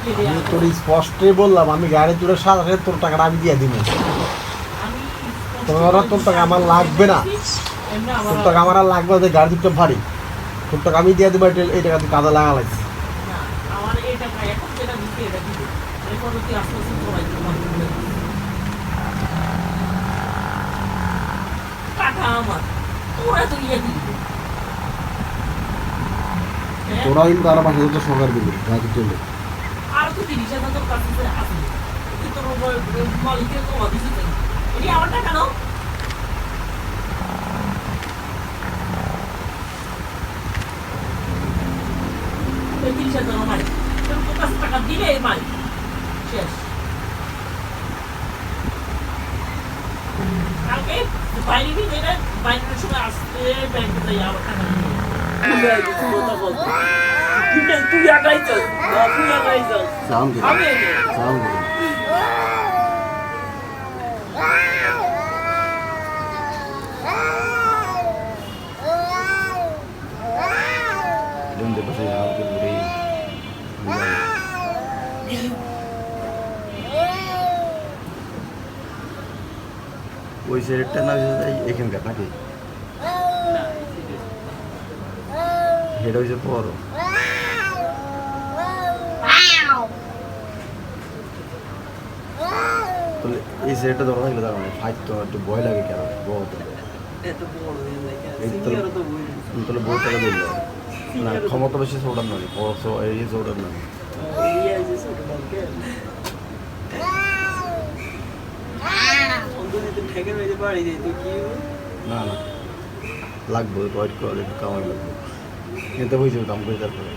আমি তোর স্পষ্টই বললাম, আমি গাড়ি তুলে সাথে তোর টাকাটা আমি দিয়ে দিব। তোর টাকা আমার লাগবে না, তোর টাকা আমার আর লাগবে না। গাড়ি দুটো ভারী, তোর টাকা আমি দিয়ে দেবো। এই টাকা তুই কাজে লাগা লাগছে। তোরা কিন্তু আরো 5,000 সরকার দিবি গাড়ি চলে। আর তো 30,000 তোর কাছে আছে, তোর মালিকের কমা দিছে, এটি আমার টাকা নাও। এই 30,000 আমার মালিক, তোর কাছে টাকা দিলে এই মালিক শেষ। কালকে বাইরে যেটা বাইরের সময় আসতে ব্যাংকে যাই আবার টাকা নিয়ে তুই আগাইছস, তুই আগাইছস সালাম দিন, আমি সালাম দিন। Donde pasé a que por ahí. ওই সেটটা না এখানকার নাকি এটা হয়েছে বড়। তাহলে এই সেটটা ধরা থাকলে তার মানে ফাইট তো একটু ভয় লাগে কেন বড় তো তাহলে বড় টাকা দিল না, ক্ষমতা বেশি ছোটার নয়, এই ছোটার নয়। না না লাগবে, ওয়েট করে একটু কামাই লাগবে, এতে বুঝে দাম করে তারপরে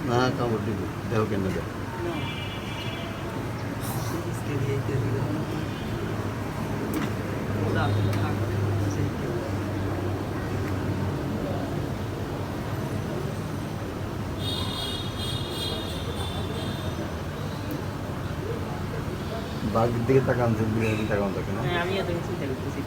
না কামড় দিব দেহ কেন দেয় বাঘের দিকে তাকান, বিরিয়ানি তাকান থাকে না। আমি এত চিন্তা করতেছি।